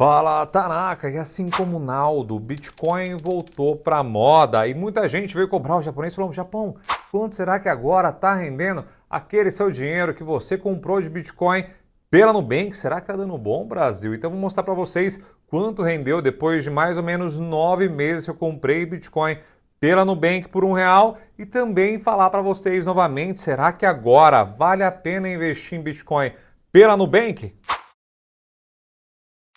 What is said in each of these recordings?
Fala, Tanaka, e assim como o Naldo, o Bitcoin voltou para moda e muita gente veio cobrar o japonês e falou: Japão, quanto será que agora está rendendo aquele seu dinheiro que você comprou de Bitcoin pela Nubank? Será que está dando bom, Brasil? Então vou mostrar para vocês quanto rendeu depois de mais ou menos 9 meses que eu comprei Bitcoin pela Nubank por R$ 1 e também falar para vocês novamente, será que agora vale a pena investir em Bitcoin pela Nubank?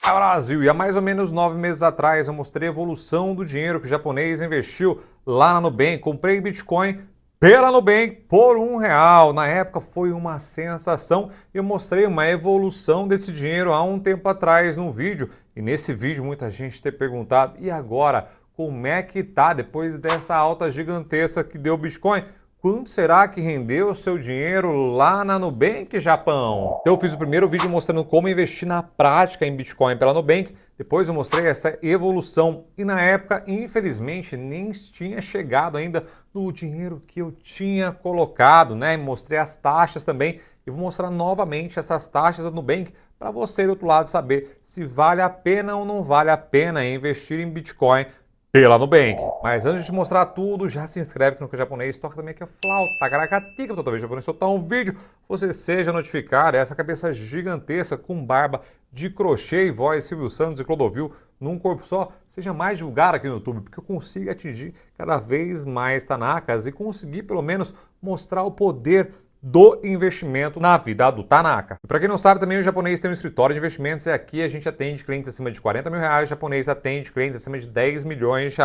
Brasil, e há mais ou menos 9 meses atrás eu mostrei a evolução do dinheiro que o japonês investiu lá na Nubank. Comprei Bitcoin pela Nubank por R$ 1. Na época foi uma sensação e eu mostrei uma evolução desse dinheiro há um tempo atrás num vídeo. E nesse vídeo muita gente tem perguntado, e agora? Como é que tá depois dessa alta gigantesca que deu o Bitcoin? Quanto será que rendeu o seu dinheiro lá na Nubank, Japão? Então eu fiz o primeiro vídeo mostrando como investir na prática em Bitcoin pela Nubank. Depois eu mostrei essa evolução e na época, infelizmente, nem tinha chegado ainda no dinheiro que eu tinha colocado, né? E mostrei as taxas também. E vou mostrar novamente essas taxas da Nubank para você do outro lado saber se vale a pena ou não vale a pena investir em Bitcoin pela Nubank. Mas antes de mostrar tudo, já se inscreve aqui no canal japonês, toca também aqui a flauta, caracatica, toda vez que o japonês soltar um vídeo, você seja notificado. Essa cabeça gigantesca com barba de crochê e voz Silvio Santos e Clodovil num corpo só, seja mais divulgada aqui no YouTube, porque eu consigo atingir cada vez mais Tanakas e conseguir pelo menos mostrar o poder do investimento na vida do Tanaka. Para quem não sabe, também o japonês tem um escritório de investimentos e aqui a gente atende clientes acima de R$ 40 mil, o japonês atende clientes acima de R$ 10 milhões.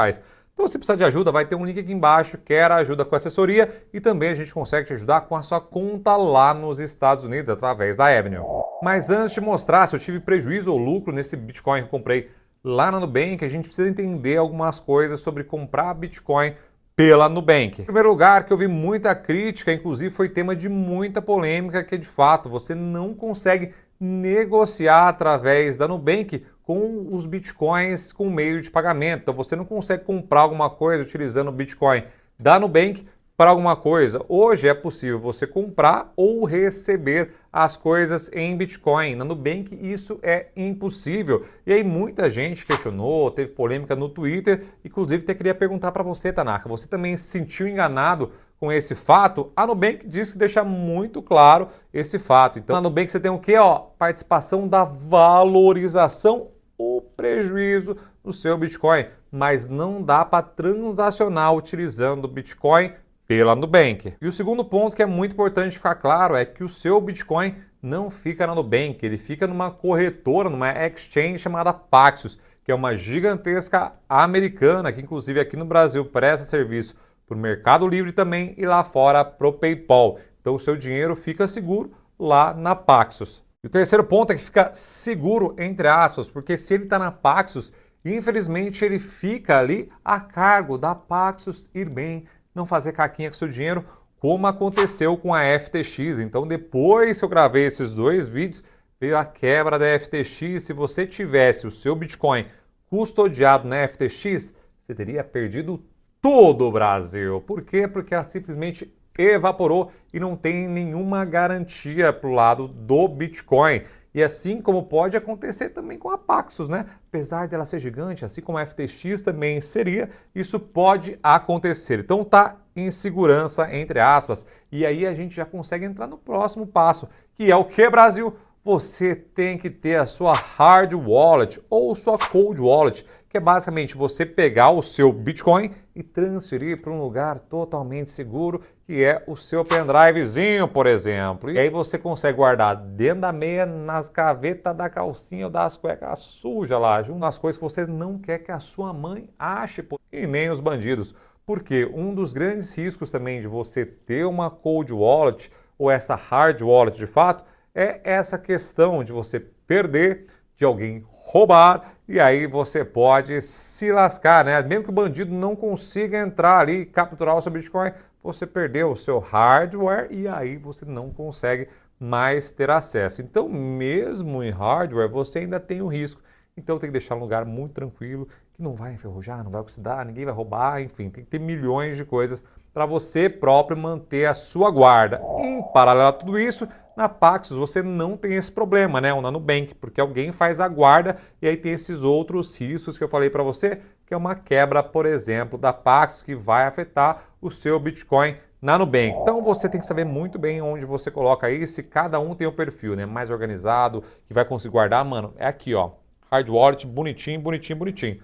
Então, se precisar de ajuda, vai ter um link aqui embaixo, quer ajuda com assessoria e também a gente consegue te ajudar com a sua conta lá nos Estados Unidos, através da Avenue. Mas antes de mostrar se eu tive prejuízo ou lucro nesse Bitcoin que eu comprei lá na Nubank, a gente precisa entender algumas coisas sobre comprar Bitcoin pela Nubank. Em primeiro lugar, que eu vi muita crítica, inclusive foi tema de muita polêmica, que de fato você não consegue negociar através da Nubank com os bitcoins com meio de pagamento. Então você não consegue comprar alguma coisa utilizando o Bitcoin da Nubank para alguma coisa. Hoje é possível você comprar ou receber as coisas em Bitcoin. Na Nubank isso é impossível. E aí muita gente questionou, teve polêmica no Twitter, inclusive até queria perguntar para você, Tanaka, você também se sentiu enganado com esse fato? A Nubank diz que deixa muito claro esse fato. Então na Nubank você tem o quê? Participação da valorização ou prejuízo do seu Bitcoin, mas não dá para transacionar utilizando o Bitcoin pela Nubank. E o segundo ponto que é muito importante ficar claro é que o seu Bitcoin não fica na Nubank, ele fica numa corretora, numa exchange chamada Paxos, que é uma gigantesca americana, que inclusive aqui no Brasil presta serviço para o Mercado Livre também e lá fora para o PayPal. Então o seu dinheiro fica seguro lá na Paxos. E o terceiro ponto é que fica seguro, entre aspas, porque se ele está na Paxos, infelizmente ele fica ali a cargo da Paxos ir bem, não fazer caquinha com seu dinheiro, como aconteceu com a FTX. Então, depois que eu gravei esses dois vídeos, veio a quebra da FTX. Se você tivesse o seu Bitcoin custodiado na FTX, você teria perdido todo o Brasil. Por quê? Porque ela simplesmente evaporou e não tem nenhuma garantia para o lado do Bitcoin. E assim como pode acontecer também com a Paxos, né? Apesar dela ser gigante, assim como a FTX também seria, isso pode acontecer. Então tá em segurança, entre aspas. E aí a gente já consegue entrar no próximo passo, que é o que, Brasil? Você tem que ter a sua hard wallet ou sua cold wallet, que é basicamente você pegar o seu Bitcoin e transferir para um lugar totalmente seguro, que é o seu pendrivezinho, por exemplo. E aí você consegue guardar dentro da meia, nas gavetas da calcinha ou das cuecas sujas lá, junto às coisas que você não quer que a sua mãe ache, e nem os bandidos. Porque um dos grandes riscos também de você ter uma cold wallet ou essa hard wallet de fato é essa questão de você perder, de alguém roubar, e aí você pode se lascar, né? Mesmo que o bandido não consiga entrar ali e capturar o seu Bitcoin, você perdeu o seu hardware e aí você não consegue mais ter acesso. Então, mesmo em hardware, você ainda tem o risco. Então tem que deixar um lugar muito tranquilo, que não vai enferrujar, não vai oxidar, ninguém vai roubar, enfim, tem que ter milhões de coisas para você próprio manter a sua guarda. Em paralelo a tudo isso, Na Paxos você não tem esse problema, né? O Nanobank, porque alguém faz a guarda e aí tem esses outros riscos que eu falei para você, que é uma quebra, por exemplo, da Paxos que vai afetar o seu Bitcoin na Nubank. Então você tem que saber muito bem onde você coloca isso, e cada um tem um perfil, né, mais organizado, que vai conseguir guardar, mano, é aqui, ó, hard wallet, bonitinho, bonitinho, bonitinho.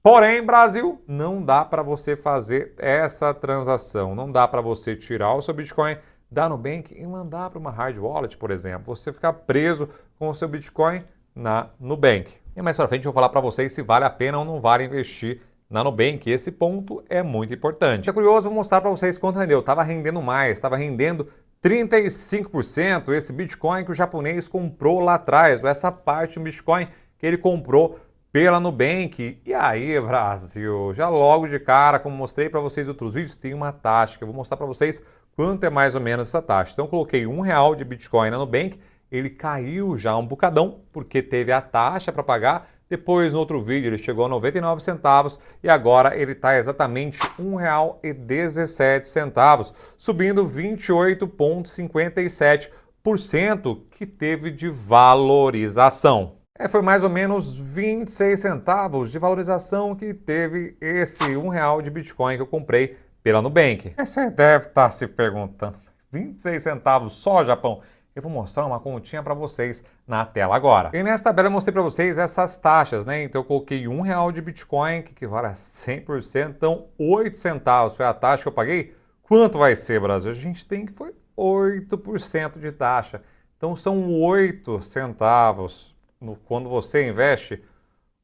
Porém, Brasil, não dá para você fazer essa transação, não dá para você tirar o seu Bitcoin da Nubank e mandar para uma hard wallet, por exemplo. Você ficar preso com o seu Bitcoin na Nubank. E mais para frente eu vou falar para vocês se vale a pena ou não vale investir na Nubank. Esse ponto é muito importante. É curioso, vou mostrar para vocês quanto rendeu. Estava rendendo mais, estava rendendo 35% esse Bitcoin que o japonês comprou lá atrás, ou essa parte do Bitcoin que ele comprou pela Nubank. E aí, Brasil, já logo de cara, como mostrei para vocês em outros vídeos, tem uma taxa que eu vou mostrar para vocês quanto é mais ou menos essa taxa. Então, eu coloquei R$1 de Bitcoin na Nubank, ele caiu já um bocadão, porque teve a taxa para pagar. Depois, no outro vídeo, ele chegou a 99 centavos e agora ele está exatamente R$1,17, subindo 28,57% que teve de valorização. Foi mais ou menos 26 centavos de valorização que teve esse R$1 de Bitcoin que eu comprei pela Nubank. Você deve estar se perguntando, 26 centavos só, Japão? Eu vou mostrar uma continha para vocês na tela agora. E nessa tabela eu mostrei para vocês essas taxas, né? Então eu coloquei R$1 de Bitcoin, que equivale a 100%, então 8 centavos foi a taxa que eu paguei. Quanto vai ser, Brasil? A gente tem que foi 8% de taxa. Então são 8 centavos quando você investe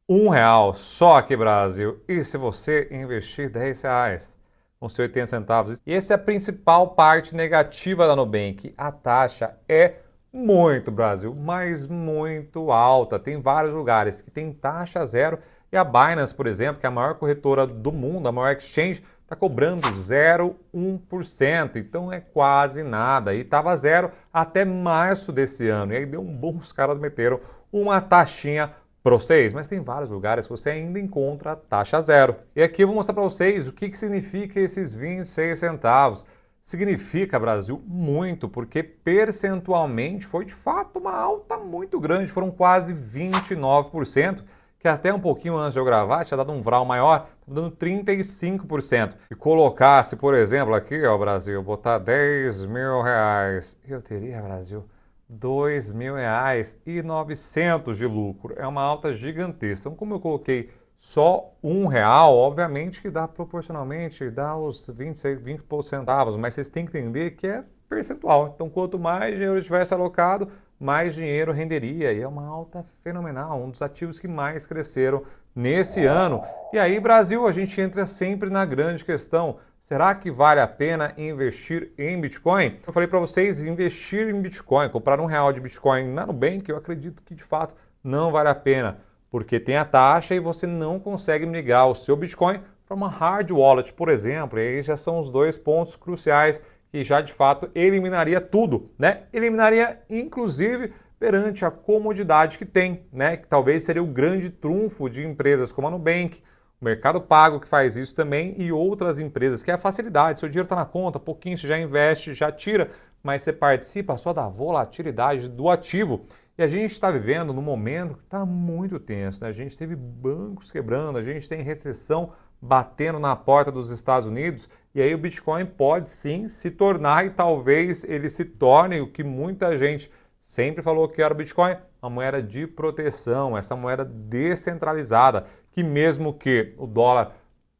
R$1 só aqui, Brasil. E se você investir R$10, vão ser 80 centavos. E essa é a principal parte negativa da Nubank. A taxa é muito, Brasil, mas muito alta. Tem vários lugares que tem taxa zero. E a Binance, por exemplo, que é a maior corretora do mundo, a maior exchange, está cobrando 0,1%. Então é quase nada. E estava zero até março desse ano. E aí deu um boom, os caras meteram uma taxinha para vocês, mas tem vários lugares que você ainda encontra taxa zero. E aqui eu vou mostrar para vocês o que significa esses 26 centavos. Significa, Brasil, muito, porque percentualmente foi de fato uma alta muito grande, foram quase 29%, que até um pouquinho antes de eu gravar tinha dado um vral maior, dando 35%. E colocasse, por exemplo, aqui, ó, Brasil, botar R$10.000, eu teria, Brasil, R$2.900 de lucro. É uma alta gigantesca. Então, como eu coloquei só R$1, obviamente que dá proporcionalmente, dá os 20 centavos, mas vocês têm que entender que é percentual. Então, quanto mais dinheiro tivesse alocado, mais dinheiro renderia. E é uma alta fenomenal, um dos ativos que mais cresceram nesse ano. E aí, Brasil, a gente entra sempre na grande questão. Será que vale a pena investir em Bitcoin? Eu falei para vocês, investir em Bitcoin, comprar R$1 de Bitcoin na Nubank, eu acredito que de fato não vale a pena, porque tem a taxa e você não consegue migrar o seu Bitcoin para uma hard wallet, por exemplo. E aí já são os dois pontos cruciais que já de fato eliminaria tudo, né? Eliminaria inclusive perante a comodidade que tem, né? Que talvez seria o grande trunfo de empresas como a Nubank, o Mercado Pago que faz isso também e outras empresas, que é a facilidade. Seu dinheiro está na conta, pouquinho você já investe, já tira, mas você participa só da volatilidade do ativo. E a gente está vivendo num momento que está muito tenso, né? A gente teve bancos quebrando, a gente tem recessão batendo na porta dos Estados Unidos, e aí o Bitcoin pode sim se tornar, e talvez ele se torne o que muita gente sempre falou que era o Bitcoin, uma moeda de proteção, essa moeda descentralizada, que mesmo que o dólar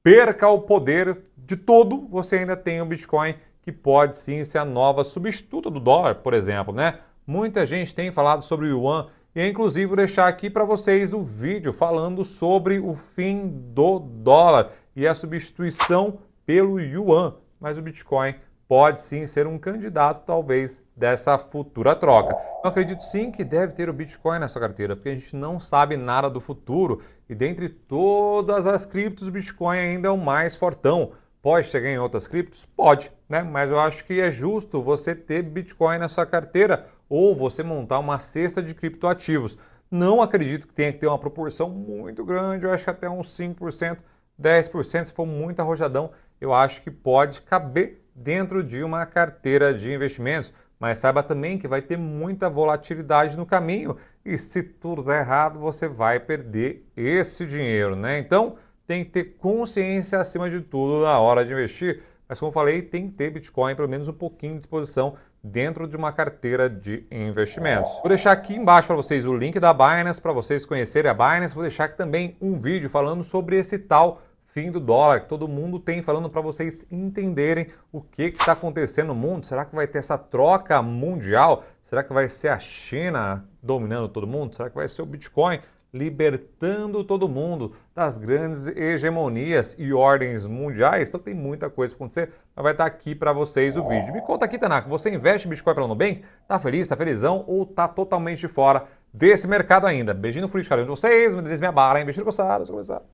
perca o poder de todo, você ainda tem o Bitcoin, que pode sim ser a nova substituta do dólar, por exemplo, né? Muita gente tem falado sobre o Yuan, e inclusive vou deixar aqui para vocês o vídeo falando sobre o fim do dólar e a substituição pelo Yuan, mas o Bitcoin pode sim ser um candidato, talvez, dessa futura troca. Eu acredito sim que deve ter o Bitcoin na sua carteira, porque a gente não sabe nada do futuro, e dentre todas as criptos, o Bitcoin ainda é o mais fortão. Pode chegar em outras criptos? Pode, né? Mas eu acho que é justo você ter Bitcoin na sua carteira ou você montar uma cesta de criptoativos. Não acredito que tenha que ter uma proporção muito grande, eu acho que até uns 5%, 10%, se for muito arrojadão, eu acho que pode caber dentro de uma carteira de investimentos. mas saiba também que vai ter muita volatilidade no caminho e se tudo der errado, você vai perder esse dinheiro, né? Então, tem que ter consciência acima de tudo na hora de investir, mas como eu falei, tem que ter Bitcoin pelo menos um pouquinho de disposição dentro de uma carteira de investimentos. Vou deixar aqui embaixo para vocês o link da Binance, para vocês conhecerem a Binance. Vou deixar aqui também um vídeo falando sobre esse tal fim do dólar, que todo mundo tem, falando para vocês entenderem o que está acontecendo no mundo. Será que vai ter essa troca mundial? Será que vai ser a China dominando todo mundo? Será que vai ser o Bitcoin libertando todo mundo das grandes hegemonias e ordens mundiais? Então tem muita coisa para acontecer, mas vai estar aqui para vocês o vídeo. Me conta aqui, Tanaka, você investe em Bitcoin pela Nubank? Tá feliz, tá felizão ou tá totalmente fora desse mercado ainda? Beijinho no frio de carinho de vocês, me diz minha barra, investir com Sara, começar.